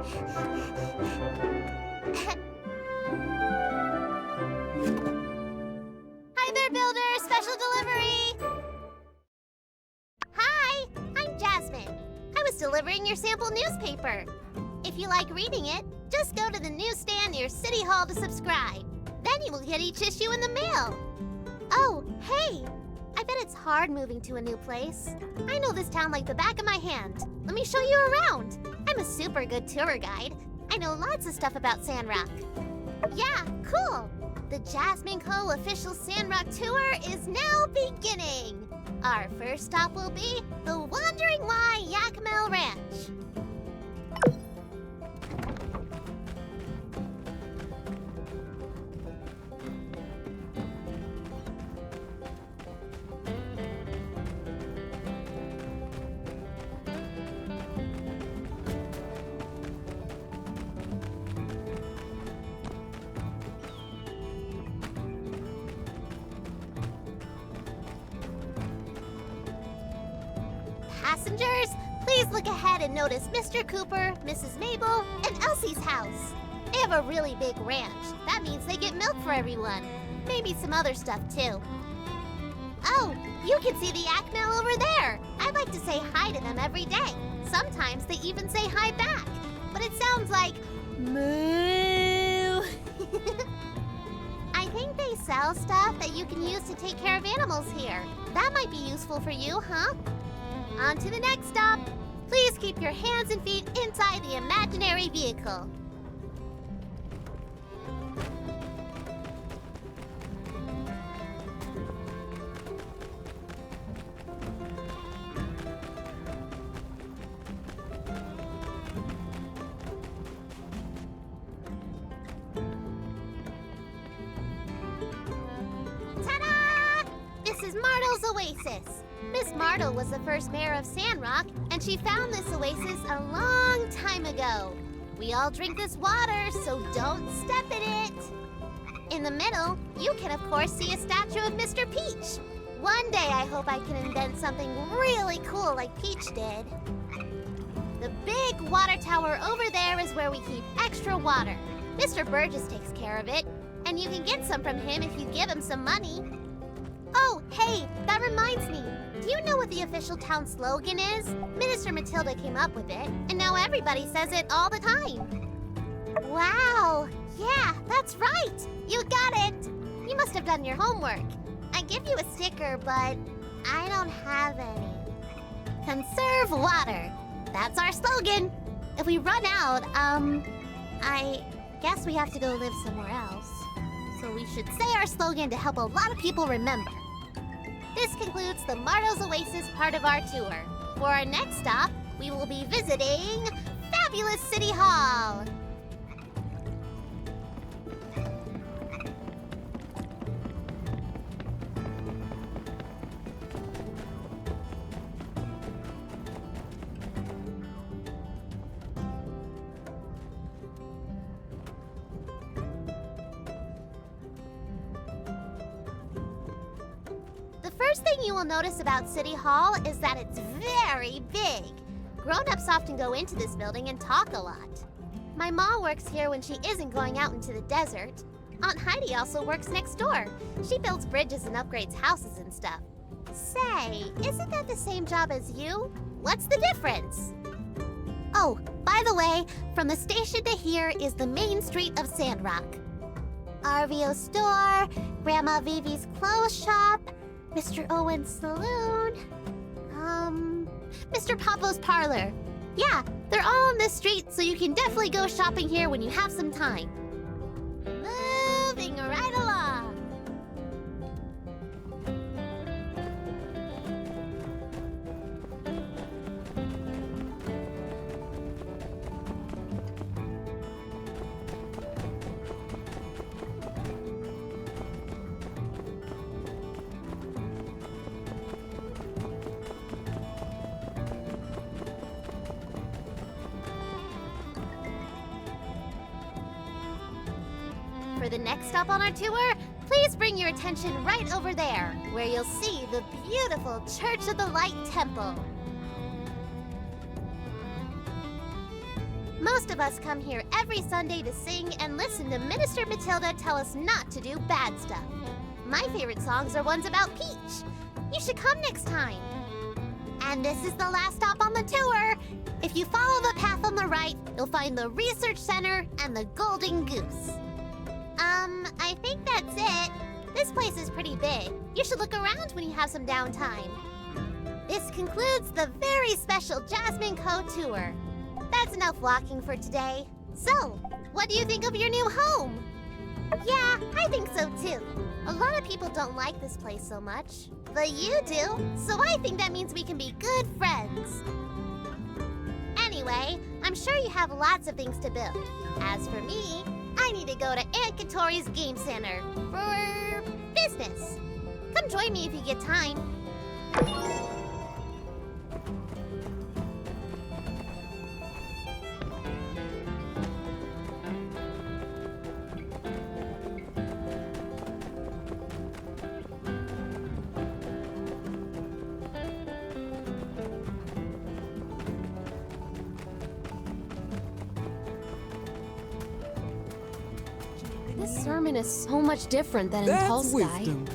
Hi there, builder! Special delivery! Hi, I'm Jasmine. I was delivering your sample newspaper. If you like reading it, just go to the newsstand near City Hall to subscribe. Then you will get each issue in the mail. Oh, hey! I bet it's hard moving to a new place. I know this town like the back of my hand. Let me show you around. I'm a super good tour guide. I know lots of stuff about Sandrock. Yeah, cool! The Jasmine Co. official Sandrock tour is now beginning. Our first stop will be the Wandering Y Yakmel Ranch. Passengers, please look ahead and notice Mr. Cooper, Mrs. Mabel, and Elsie's house. They have a really big ranch. That means they get milk for everyone. Maybe some other stuff, too. Oh, you can see the Yakmel over there. I like to say hi to them every day. Sometimes they even say hi back. But it sounds like moo. I think they sell stuff that you can use to take care of animals here. That might be useful for you, huh? On to the next stop. Please keep your hands and feet inside the imaginary vehicle. Ta-da! This is Martle's Oasis. Miss Martle was the first mayor of Sandrock, and she found this oasis a long time ago. We all drink this water, so don't step in it. In the middle, you can of course see a statue of Mr. Peach. One day I hope I can invent something really cool like Peach did. The big water tower over there is where we keep extra water. Mr. Burgess takes care of it, and you can get some from him if you give him some money. Oh, hey, that reminds me. Do you know what the official town slogan is? Minister Matilda came up with it, and now everybody says it all the time. Wow! Yeah, that's right! You got it! You must have done your homework. I give you a sticker, but I don't have any. Conserve water. That's our slogan. If we run out, I guess we have to go live somewhere else. So we should say our slogan to help a lot of people remember. This concludes the Martle's Oasis part of our tour. For our next stop, we will be visiting Fabulous City Hall. The first thing you will notice about City Hall is that it's very big. Grown-ups often go into this building and talk a lot. My mom works here when she isn't going out into the desert. Aunt Heidi also works next door. She builds bridges and upgrades houses and stuff. Say, isn't that the same job as you? What's the difference? Oh, by the way, from the station to here is the main street of Sandrock. RVO store, Grandma Vivi's clothes shop, Mr. Owen's saloon, Mr. Papo's parlor. Yeah, they're all on this street, so you can definitely go shopping here when you have some time. Moving right along. For the next stop on our tour, please bring your attention right over there, where you'll see the beautiful Church of the Light Temple. Most of us come here every Sunday to sing and listen to Minister Matilda tell us not to do bad stuff. My favorite songs are ones about Peach. You should come next time. And this is the last stop on the tour. If you follow the path on the right, you'll find the Research Center and the Golden Goose. I think that's it. This place is pretty big. You should look around when you have some downtime. This concludes the very special Jasmine Co. tour. That's enough walking for today. So, what do you think of your new home? Yeah, I think so too. A lot of people don't like this place so much, but you do, so I think that means we can be good friends. Anyway, I'm sure you have lots of things to build. As for me, I need to go to Aunt Katori's Game Center for business. Come join me if you get time. This sermon is so much different than in That's Tolstoy. wisdom.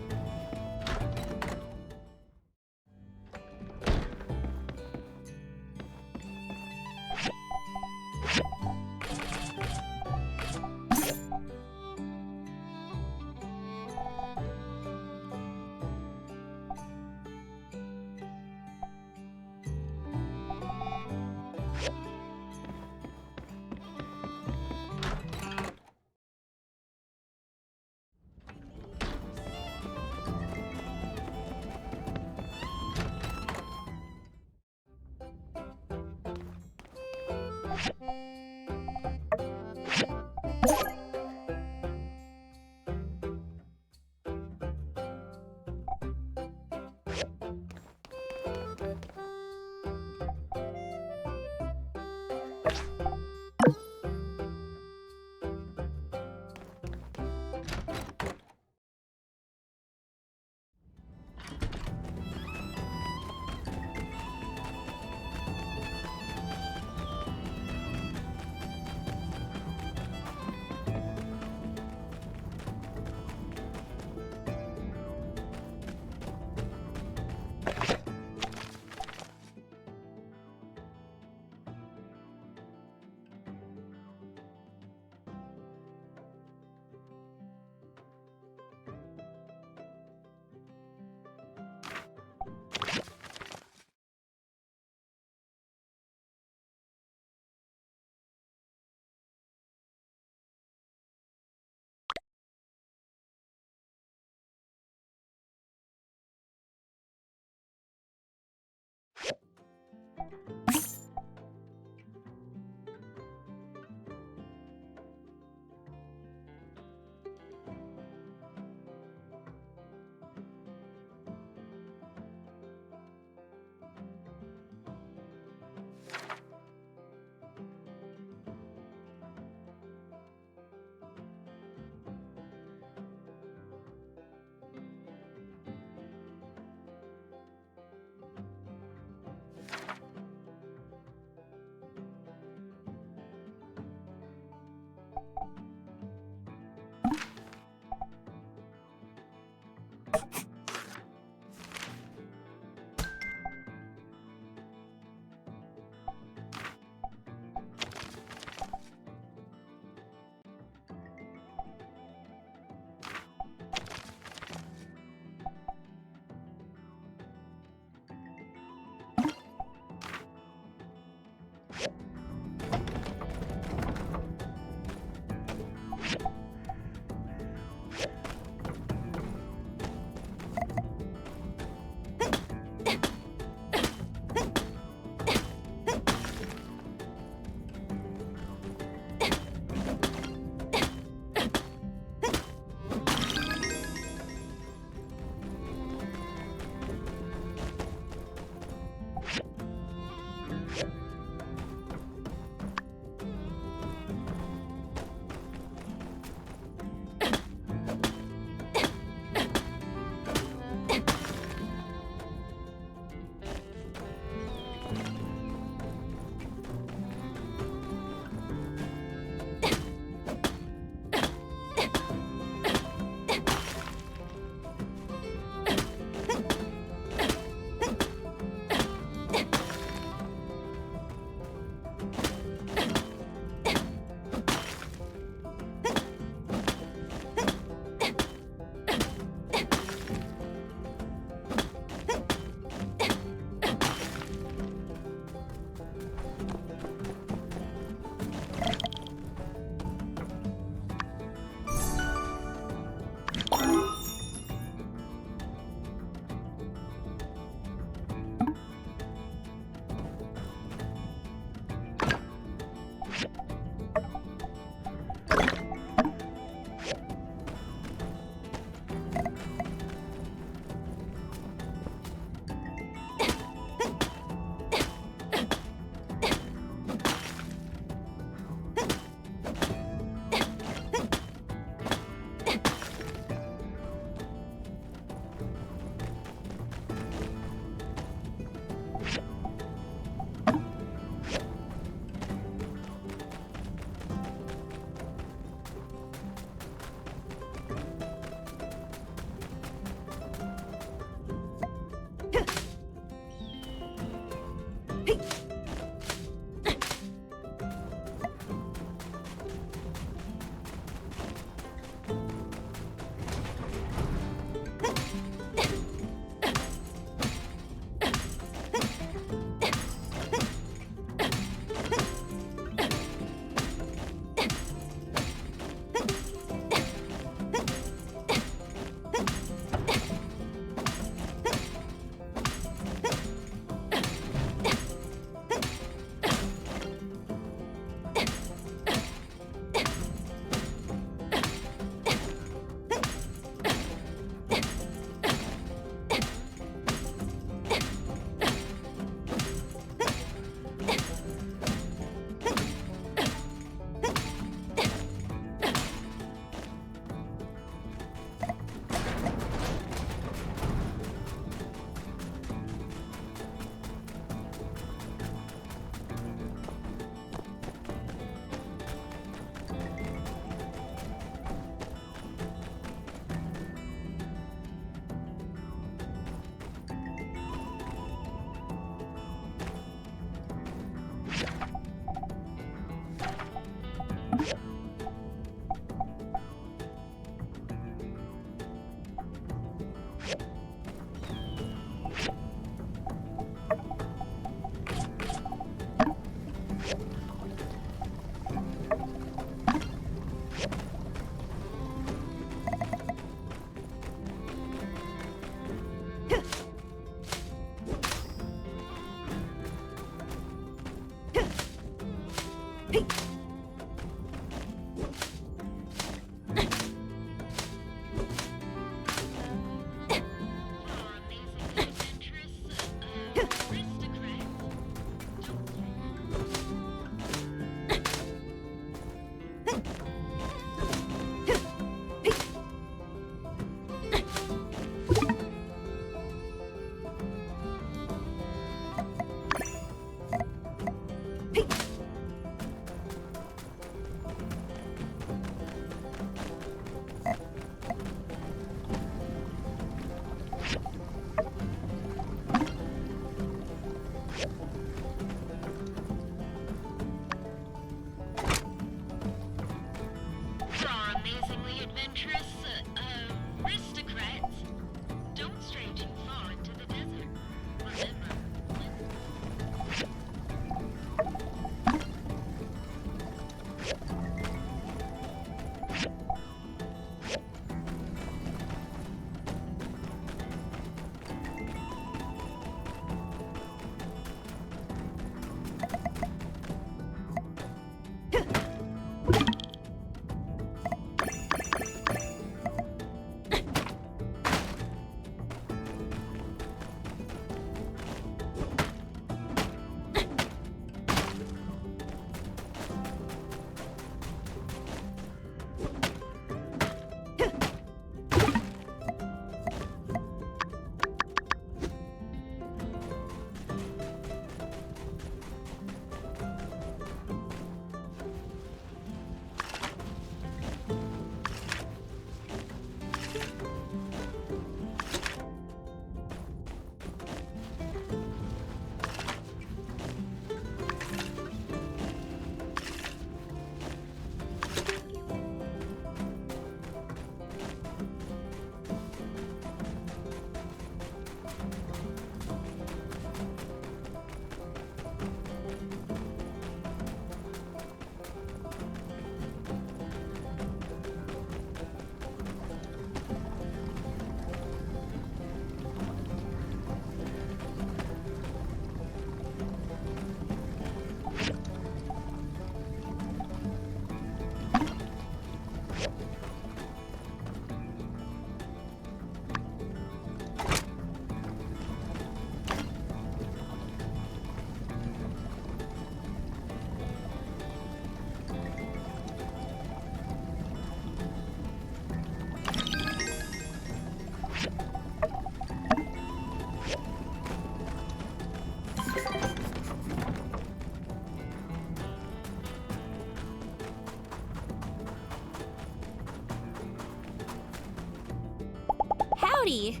Howdy!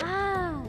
Ah!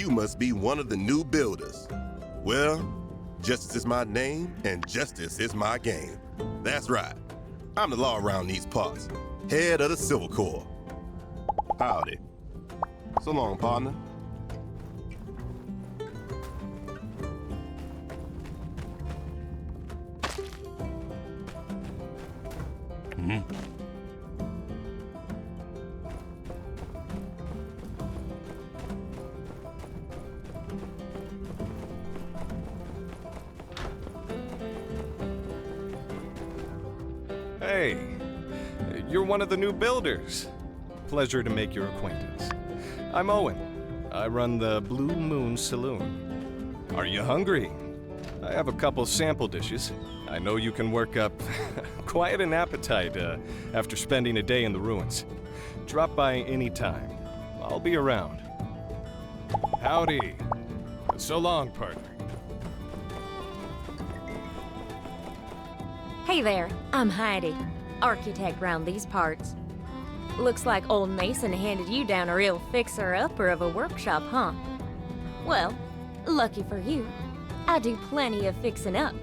you must be one of the new builders. Well, justice is my name, and justice is my game. That's right. I'm the law around these parts, head of the Civil Corps. Howdy. So long, partner. Hey, you're one of the new builders. Pleasure to make your acquaintance. I'm Owen. I run the Blue Moon Saloon. Are you hungry? I have a couple sample dishes. I know you can work up quite an appetite after spending a day in the ruins. Drop by any time. I'll be around. Howdy. So long, partner. Hey there, I'm Heidi, architect round these parts. Looks like old Mason handed you down a real fixer-upper of a workshop, huh? Well, lucky for you, I do plenty of fixing up.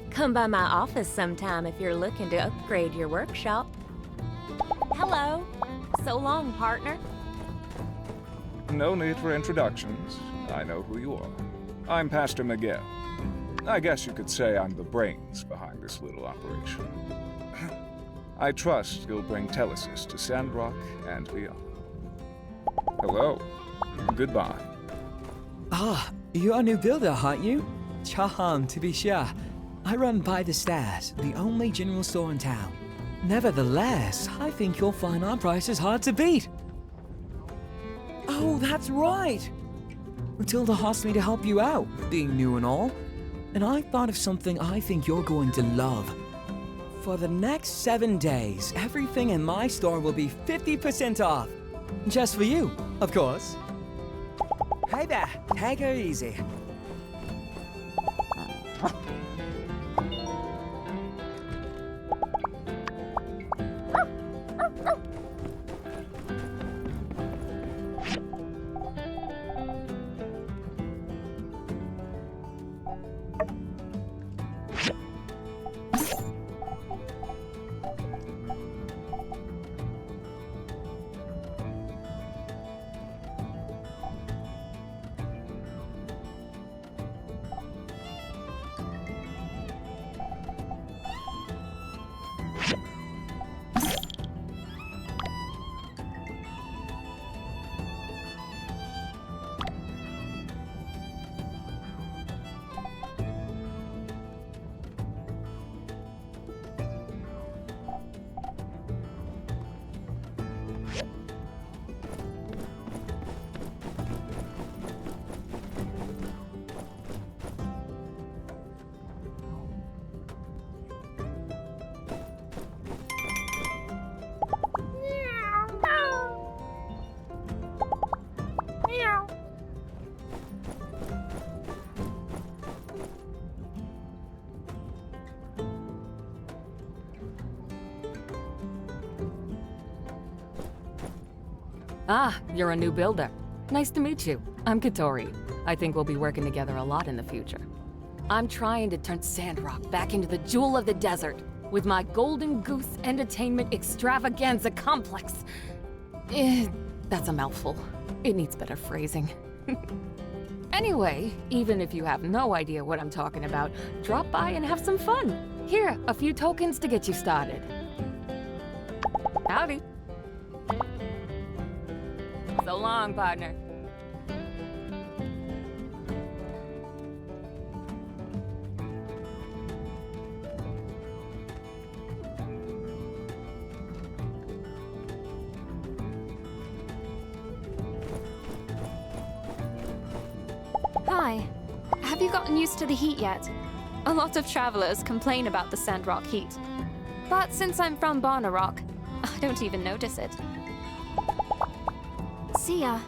Come by my office sometime if you're looking to upgrade your workshop. Hello. So long, partner. No need for introductions. I know who you are. I'm Pastor Miguel. I guess you could say I'm the brains behind this little operation. I trust you'll bring Telesis to Sandrock and beyond. Hello. Goodbye. Ah, you're a new builder, aren't you? Charmed, to be sure. I run by the stairs, the only general store in town. Nevertheless, I think you'll find our prices hard to beat. Oh, that's right! Matilda asked me to help you out, being new and all. And I thought of something I think you're going to love. For the next 7 days, everything in my store will be 50% off. Just for you, of course. Hey there, take her easy. Ah, you're a new builder. Nice to meet you. I'm Katori. I think we'll be working together a lot in the future. I'm trying to turn Sandrock back into the jewel of the desert with my Golden Goose Entertainment Extravaganza Complex. That's a mouthful. It needs better phrasing. Anyway, even if you have no idea what I'm talking about, drop by and have some fun. Here, a few tokens to get you started. Howdy. So long, partner. Hi. Have you gotten used to the heat yet? A lot of travelers complain about the Sandrock heat. But since I'm from Barnarock, I don't even notice it. See ya.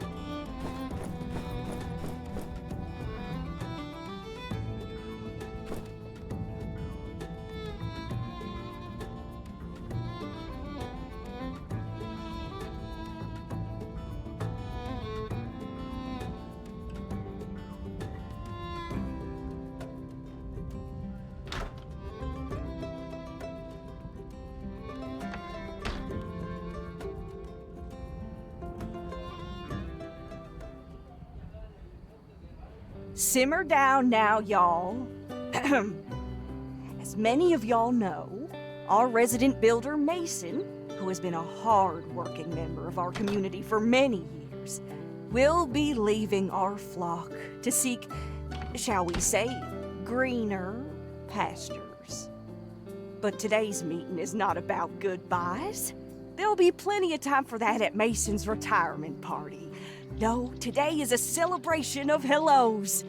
Simmer down now, y'all. As many of y'all know, our resident builder, Mason, who has been a hard-working member of our community for many years, will be leaving our flock to seek, shall we say, greener pastures. But today's meeting is not about goodbyes. There'll be plenty of time for that at Mason's retirement party. No, today is a celebration of hellos.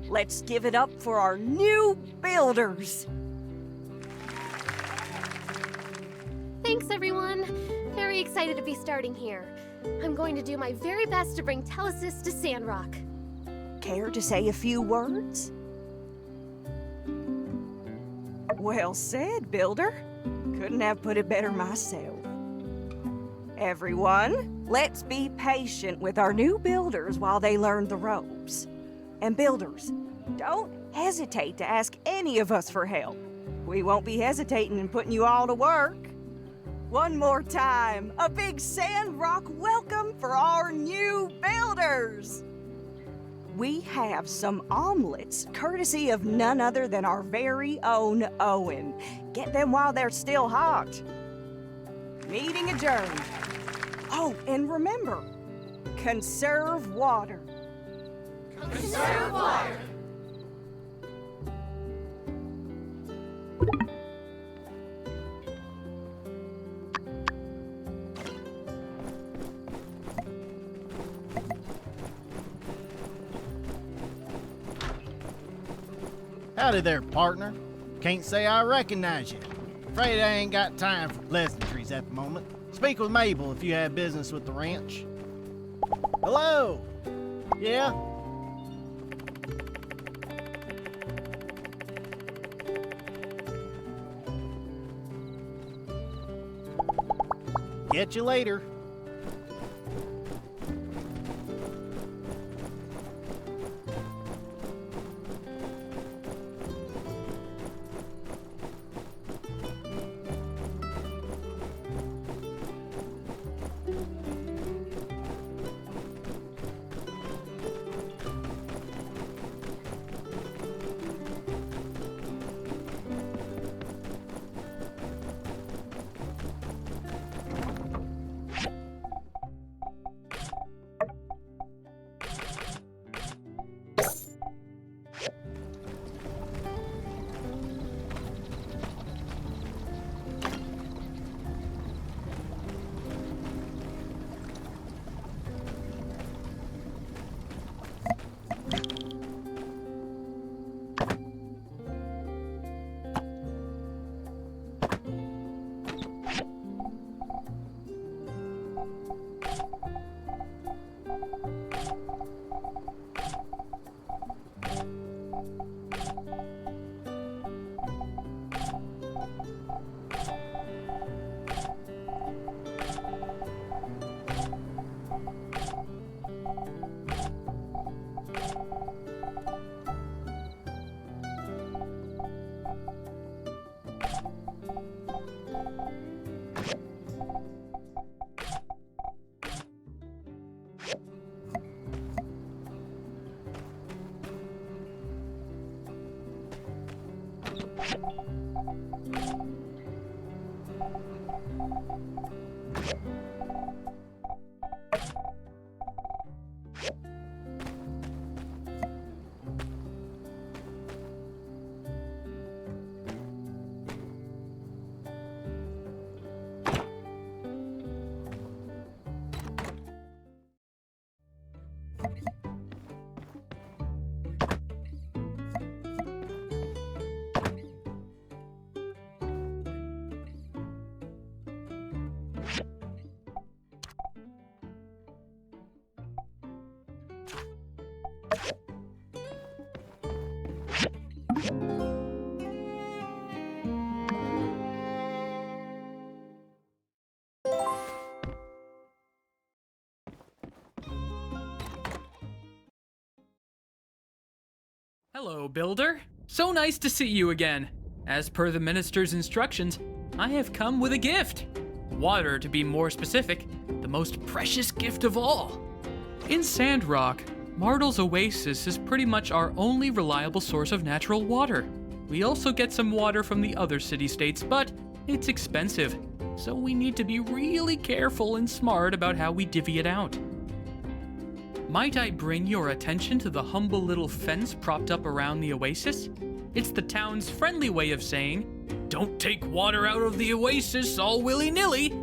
Let's give it up for our new builders. Thanks, everyone. Very excited to be starting here. I'm going to do my very best to bring Telesis to Sandrock. Care to say a few words? Well said, Builder. Couldn't have put it better myself. Everyone, let's be patient with our new builders while they learn the ropes. And builders, don't hesitate to ask any of us for help. We won't be hesitating in putting you all to work. One more time, a big Sandrock welcome for our new builders! We have some omelets, courtesy of none other than our very own Owen. Get them while they're still hot. Meeting adjourned. Oh, and remember, conserve water. Conserve water. Howdy there, partner. Can't say I recognize you. Afraid I ain't got time for pleasantries at the moment. Speak with Mabel if you have business with the ranch. Hello? Yeah? Get you later. Hello, Builder. So nice to see you again. As per the minister's instructions, I have come with a gift. Water, to be more specific, the most precious gift of all. In Sandrock, Mardle's oasis is pretty much our only reliable source of natural water. We also get some water from the other city-states, but it's expensive, so we need to be really careful and smart about how we divvy it out. Might I bring your attention to the humble little fence propped up around the oasis? It's the town's friendly way of saying, don't take water out of the oasis all willy-nilly,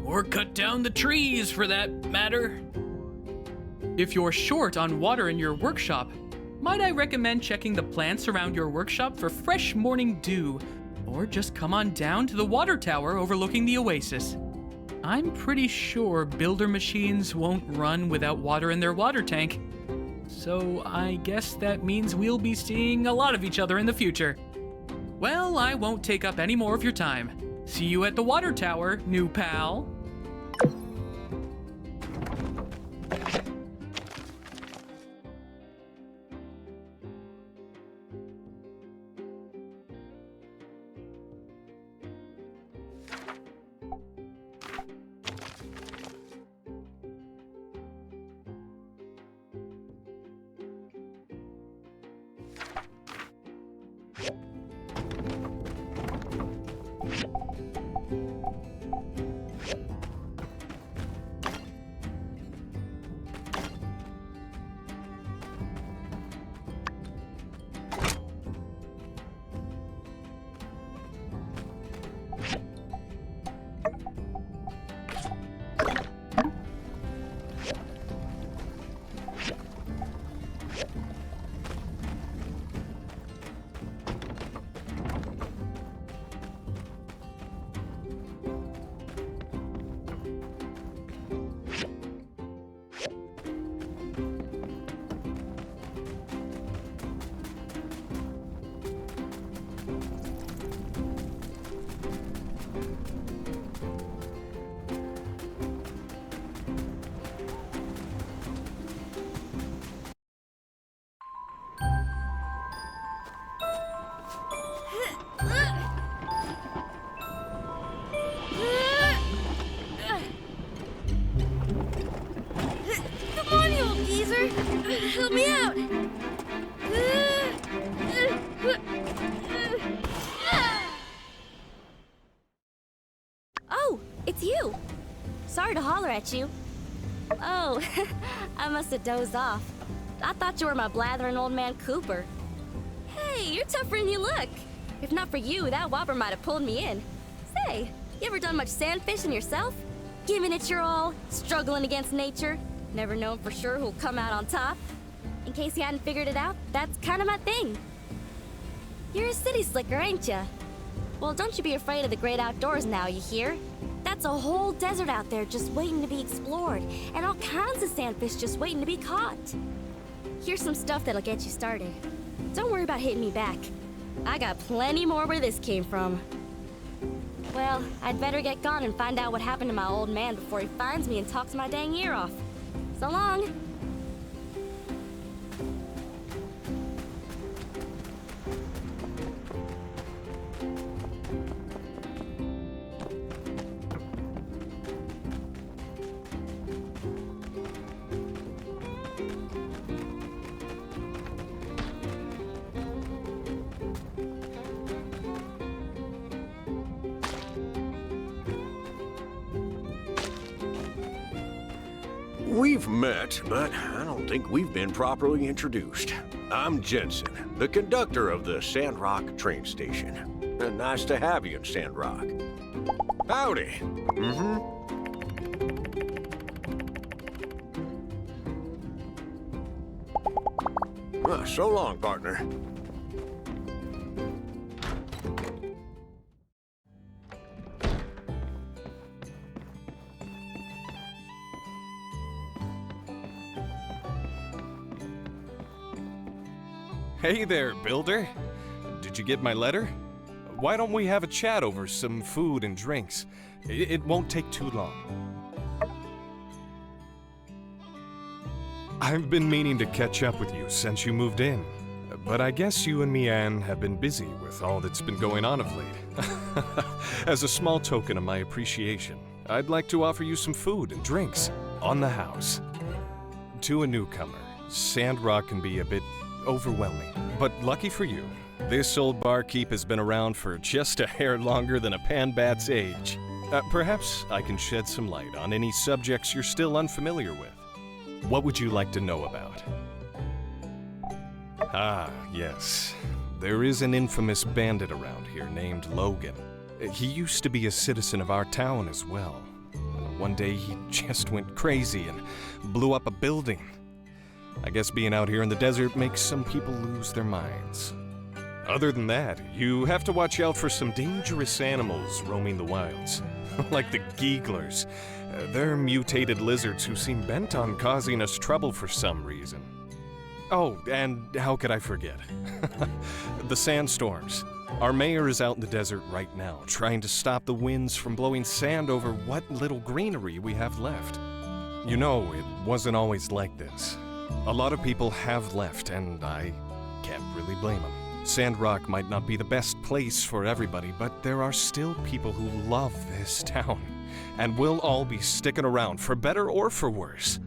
or cut down the trees for that matter. If you're short on water in your workshop, might I recommend checking the plants around your workshop for fresh morning dew, or just come on down to the water tower overlooking the oasis. I'm pretty sure builder machines won't run without water in their water tank, so I guess that means we'll be seeing a lot of each other in the future. Well, I won't take up any more of your time. See you at the water tower, new pal. Help me out! Oh, it's you! Sorry to holler at you. Oh, I must have dozed off. I thought you were my blathering old man Cooper. Hey, you're tougher than you look. If not for you, that whopper might have pulled me in. Say, you ever done much sand fishing yourself? Giving it your all, struggling against nature, never known for sure who'll come out on top. In case you hadn't figured it out, that's kind of my thing. You're a city slicker, ain't ya? Well, don't you be afraid of the great outdoors now, you hear? That's a whole desert out there just waiting to be explored, and all kinds of sandfish just waiting to be caught. Here's some stuff that'll get you started. Don't worry about hitting me back. I got plenty more where this came from. Well, I'd better get gone and find out what happened to my old man before he finds me and talks my dang ear off. So long. We've met, but I don't think we've been properly introduced. I'm Jensen, the conductor of the Sandrock train station. Nice to have you in Sandrock. Howdy. So long, partner. Hey there, builder. Did you get my letter? Why don't we have a chat over some food and drinks? It won't take too long. I've been meaning to catch up with you since you moved in, but I guess you and Mianne have been busy with all that's been going on of late. As a small token of my appreciation, I'd like to offer you some food and drinks on the house. To a newcomer, Sandrock can be a bit overwhelming. But lucky for you, this old barkeep has been around for just a hair longer than a panbat's age. Perhaps I can shed some light on any subjects you're still unfamiliar with. What would you like to know about? Ah, yes. There is an infamous bandit around here named Logan. He used to be a citizen of our town as well. One day he just went crazy and blew up a building. I guess being out here in the desert makes some people lose their minds. Other than that, you have to watch out for some dangerous animals roaming the wilds, like the geeglers. They're mutated lizards who seem bent on causing us trouble for some reason. Oh, and how could I forget? The sandstorms. Our mayor is out in the desert right now, trying to stop the winds from blowing sand over what little greenery we have left. You know, it wasn't always like this. A lot of people have left, and I can't really blame them. Sandrock might not be the best place for everybody, but there are still people who love this town, and we'll all be sticking around for better or for worse.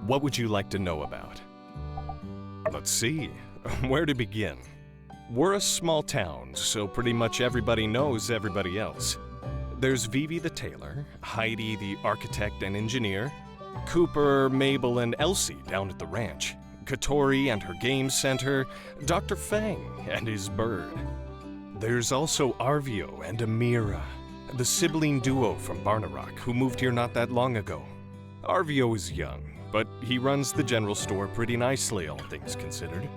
What would you like to know about? Let's see, where to begin? We're a small town, so pretty much everybody knows everybody else. There's Vivi the tailor, Heidi the architect and engineer, Cooper, Mabel, and Elsie down at the ranch, Katori and her game center, Dr. Fang and his bird. There's also Arvio and Amira, the sibling duo from Barnarock who moved here not that long ago. Arvio is young, but he runs the general store pretty nicely, all things considered.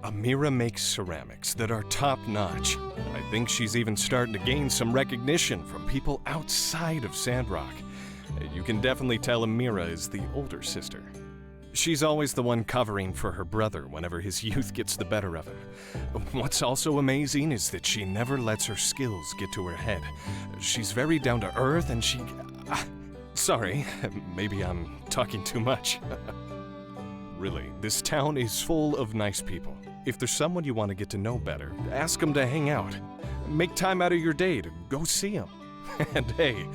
Amira makes ceramics that are top-notch. I think she's even starting to gain some recognition from people outside of Sandrock. You can definitely tell Amira is the older sister. She's always the one covering for her brother whenever his youth gets the better of him. What's also amazing is that she never lets her skills get to her head. She's very down to earth and she... sorry, maybe I'm talking too much. Really, this town is full of nice people. If there's someone you want to get to know better, ask them to hang out. Make time out of your day to go see them. And hey,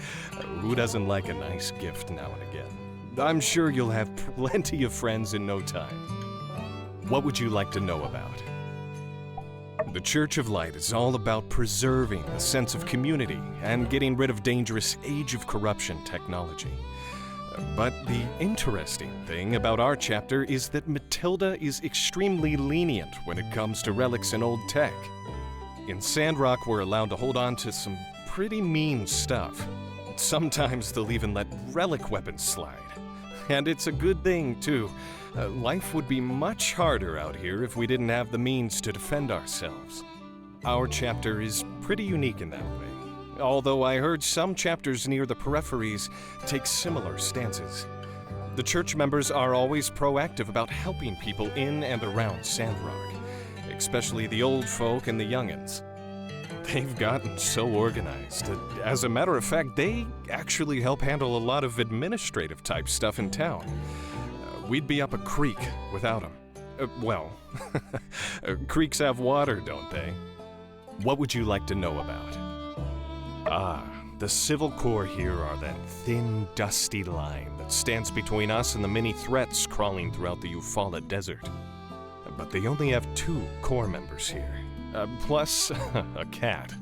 who doesn't like a nice gift now and again? I'm sure you'll have plenty of friends in no time. What would you like to know about? The Church of Light is all about preserving the sense of community and getting rid of dangerous Age of Corruption technology. But the interesting thing about our chapter is that Matilda is extremely lenient when it comes to relics and old tech. In Sandrock, we're allowed to hold on to some pretty mean stuff. Sometimes they'll even let relic weapons slide. And it's a good thing, too. Life would be much harder out here if we didn't have the means to defend ourselves. Our chapter is pretty unique in that way. Although I heard some chapters near the peripheries take similar stances. The church members are always proactive about helping people in and around Sandrock, especially the old folk and the youngins. They've gotten so organized that, as a matter of fact, they actually help handle a lot of administrative type stuff in town. We'd be up a creek without them. Well, creeks have water, don't they? What would you like to know about? Ah, the Civil Corps here are that thin, dusty line that stands between us and the many threats crawling throughout the Eufaula Desert. But they only have 2 Corps members here, plus a cat.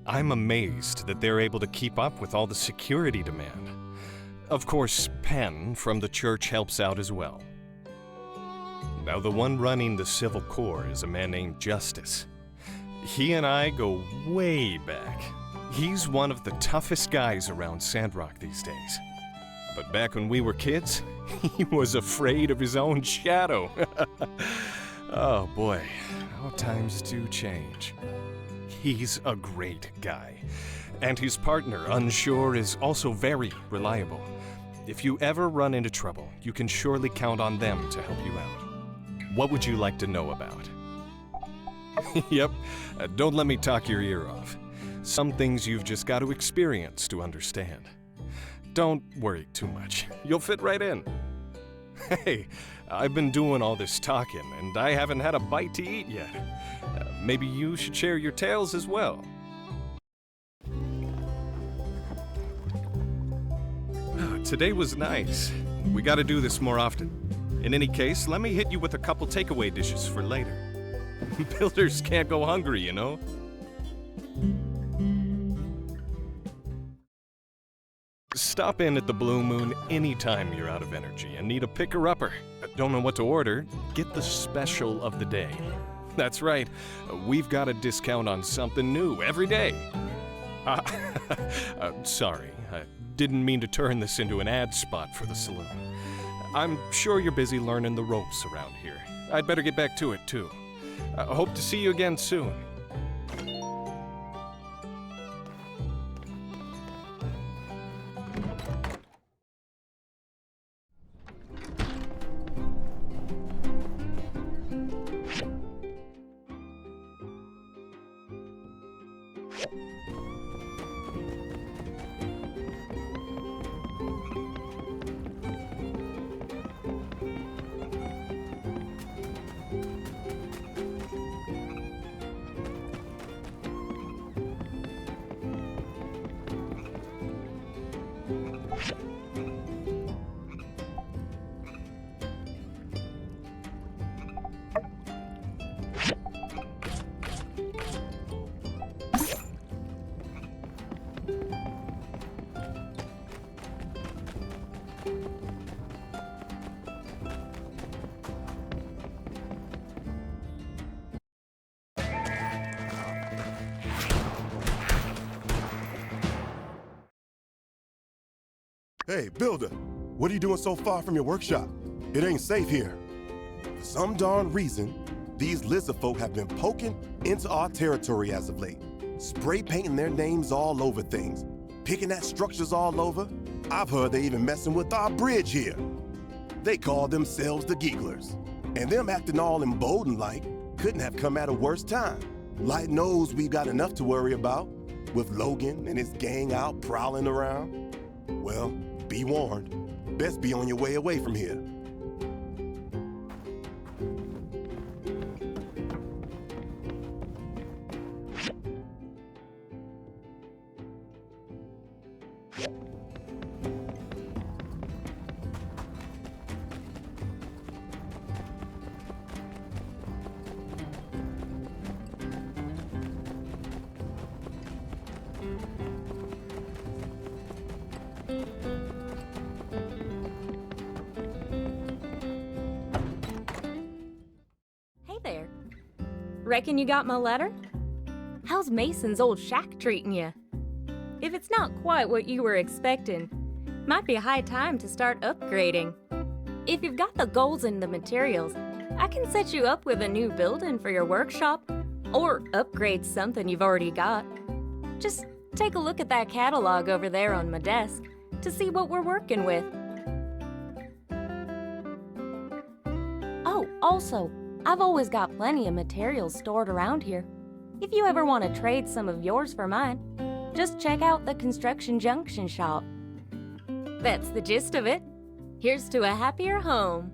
I'm amazed that they're able to keep up with all the security demand. Of course, Penn from the church helps out as well. Now, the one running the Civil Corps is a man named Justice. He and I go way back. He's one of the toughest guys around Sandrock these days. But back when we were kids, he was afraid of his own shadow. Oh boy, how times do change. He's a great guy. And his partner, Unsure, is also very reliable. If you ever run into trouble, you can surely count on them to help you out. What would you like to know about? Yep, don't let me talk your ear off. Some things you've just got to experience to understand. Don't worry too much. You'll fit right in. Hey, I've been doing all this talking, and I haven't had a bite to eat yet. Maybe you should share your tales as well. Today was nice. We gotta do this more often. In any case, let me hit you with a couple takeaway dishes for later. Builders can't go hungry, you know? Stop in at the Blue Moon anytime you're out of energy and need a picker-upper. Don't know what to order? Get the special of the day. That's right, we've got a discount on something new every day. Sorry, I didn't mean to turn this into an ad spot for the saloon. I'm sure you're busy learning the ropes around here. I'd better get back to it, too. I hope to see you again soon. Hey, builder, what are you doing so far from your workshop? It ain't safe here. For some darn reason, these lizard folk have been poking into our territory as of late, spray painting their names all over things, picking at structures all over. I've heard they even messing with our bridge here. They call themselves the Gigglers, and them acting all emboldened like couldn't have come at a worse time. Light knows we've got enough to worry about, with Logan and his gang out prowling around. Well, be warned. Best be on your way away from here. There. Reckon you got my letter? How's Mason's old shack treating you? If it's not quite what you were expecting, might be a high time to start upgrading. If you've got the goals and the materials, I can set you up with a new building for your workshop, or upgrade something you've already got. Just take a look at that catalog over there on my desk to see what we're working with. Oh, also, I've always got plenty of materials stored around here. If you ever want to trade some of yours for mine, just check out the Construction Junction shop. That's the gist of it. Here's to a happier home.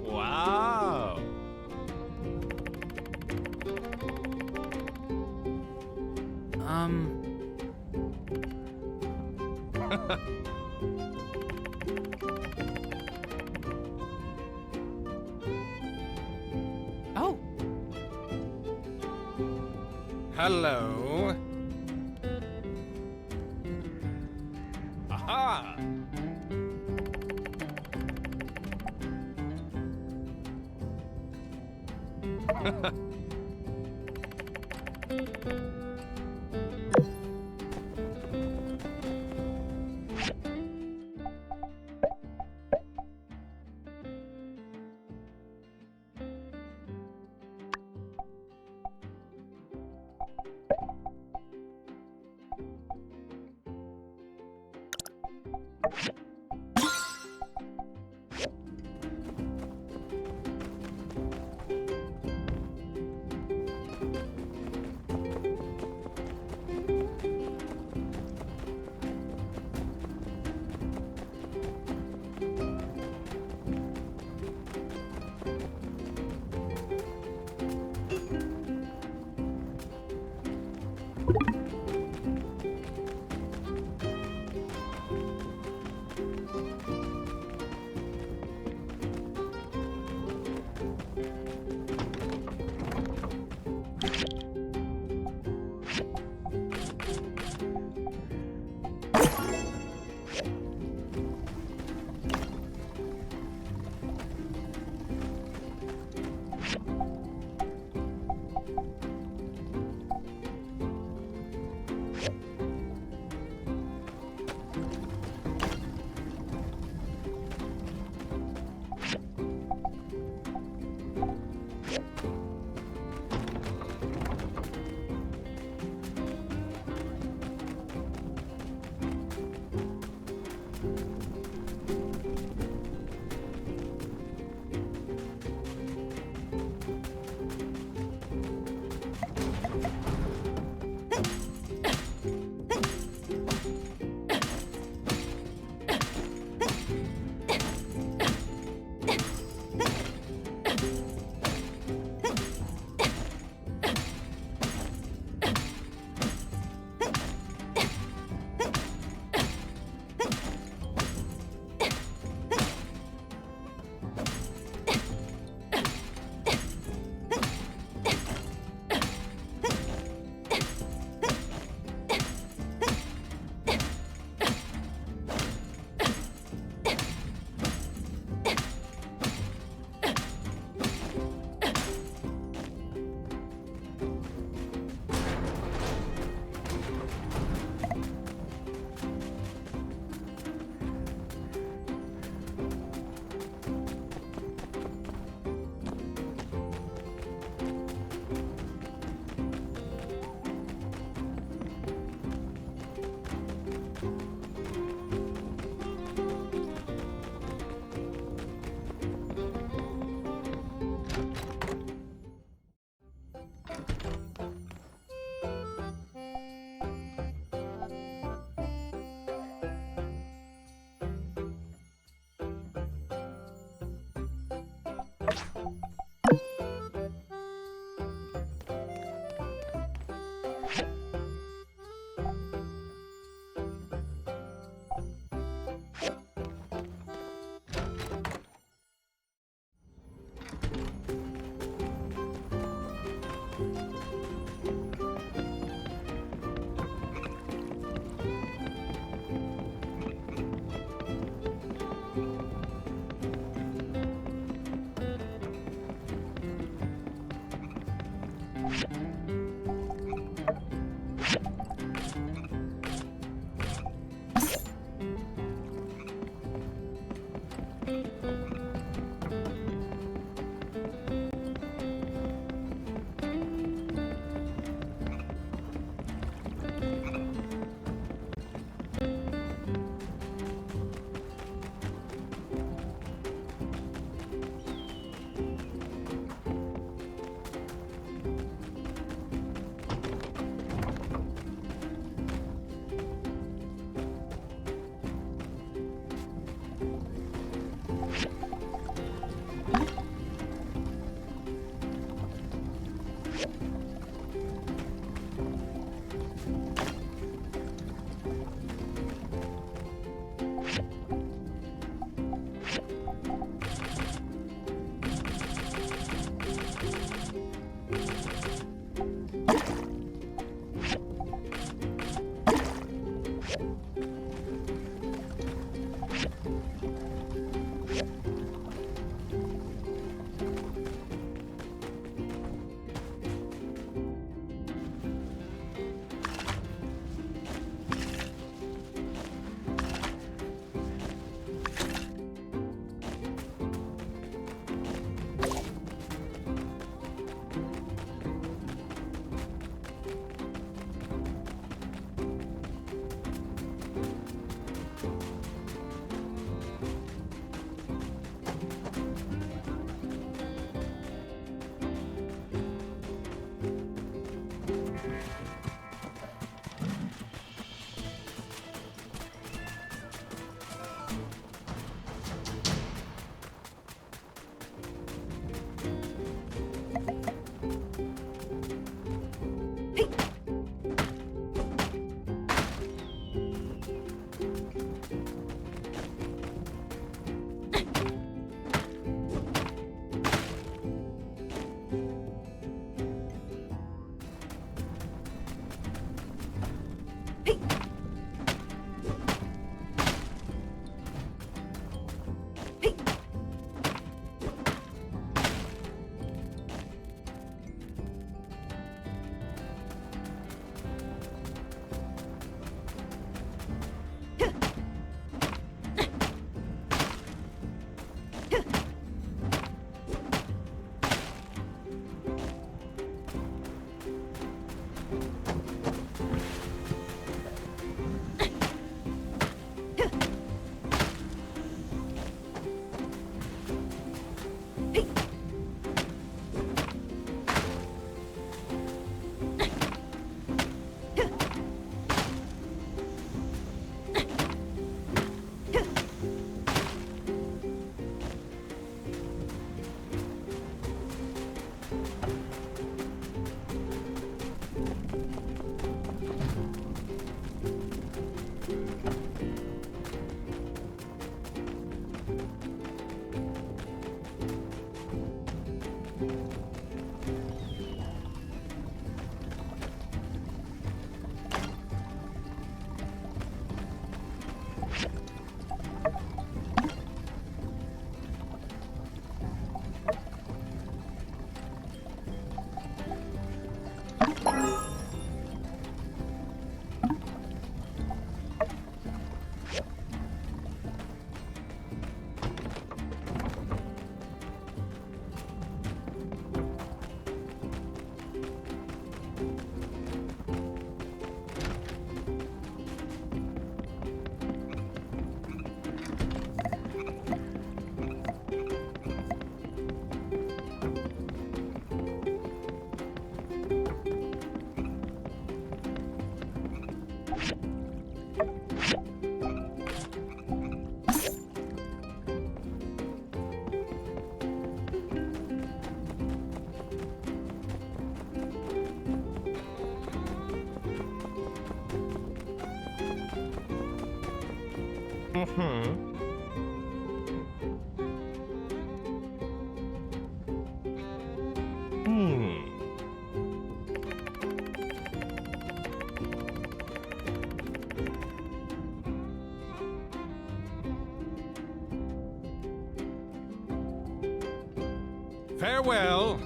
Wow. Oh, Hello. Aha! Farewell.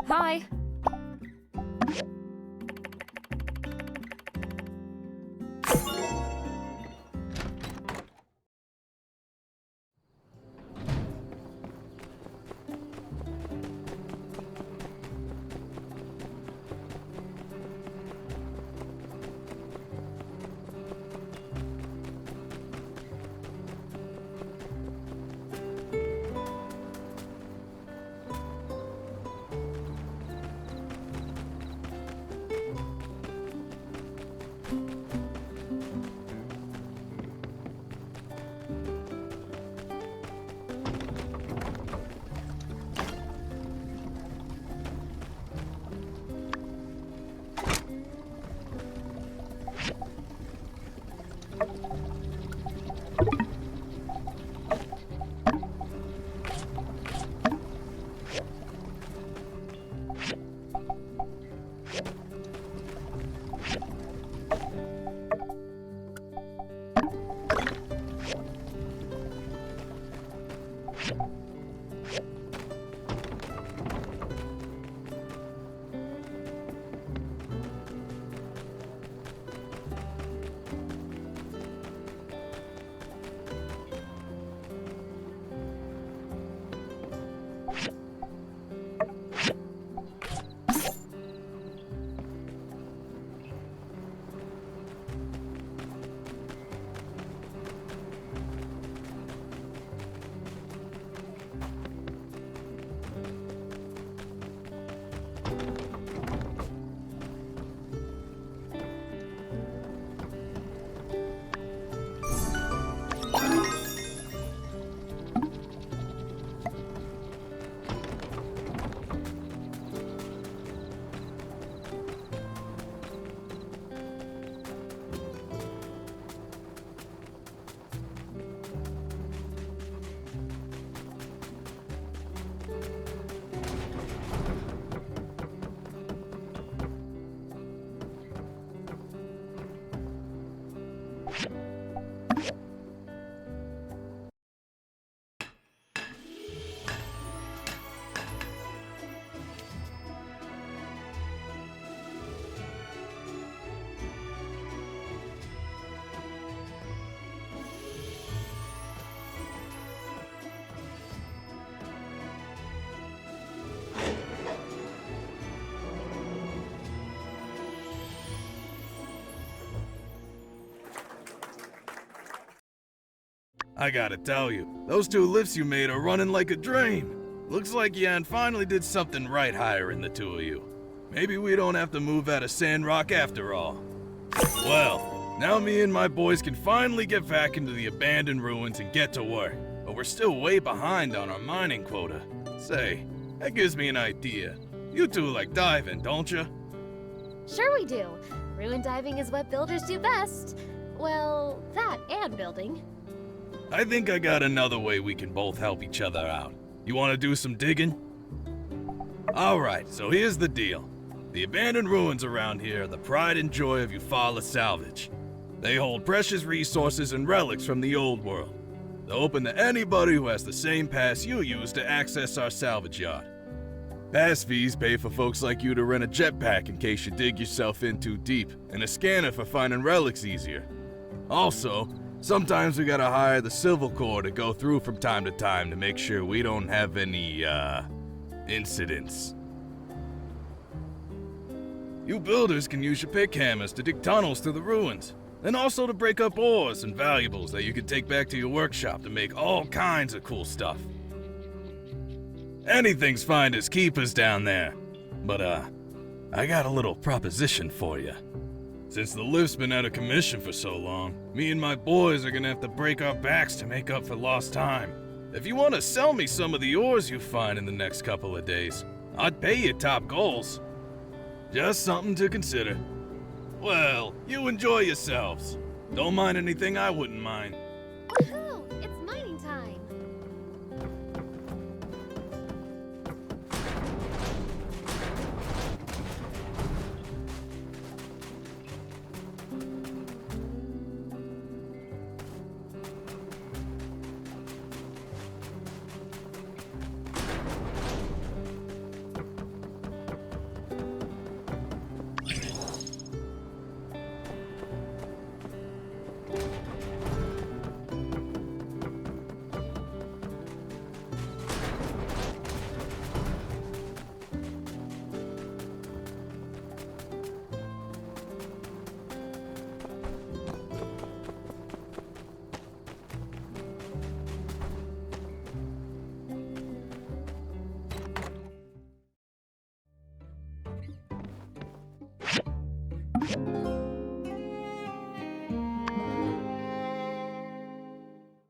Hi. I gotta tell you, those 2 lifts you made are running like a dream. Looks like Yan finally did something right hiring the 2 of you. Maybe we don't have to move out of Sandrock after all. Well, now me and my boys can finally get back into the abandoned ruins and get to work. But we're still way behind on our mining quota. Say, that gives me an idea. You 2 like diving, don't you? Sure we do. Ruin diving is what builders do best. Well, that and building. I think I got another way we can both help each other out. You want to do some digging? Alright, so here's the deal. The abandoned ruins around here are the pride and joy of Eufaula salvage. They hold precious resources and relics from the old world. They're open to anybody who has the same pass you use to access our salvage yard. Pass fees pay for folks like you to rent a jetpack in case you dig yourself in too deep, and a scanner for finding relics easier. Also, sometimes we gotta hire the Civil Corps to go through from time to time to make sure we don't have any, incidents. You builders can use your pick hammers to dig tunnels through the ruins, and also to break up ores and valuables that you can take back to your workshop to make all kinds of cool stuff. Anything's finders keepers down there. But, I got a little proposition for you. Since the lift's been out of commission for so long, me and my boys are gonna have to break our backs to make up for lost time. If you want to sell me some of the ores you find in the next couple of days, I'd pay you top goals. Just something to consider. Well, you enjoy yourselves. Don't mind anything I wouldn't mind. Woohoo!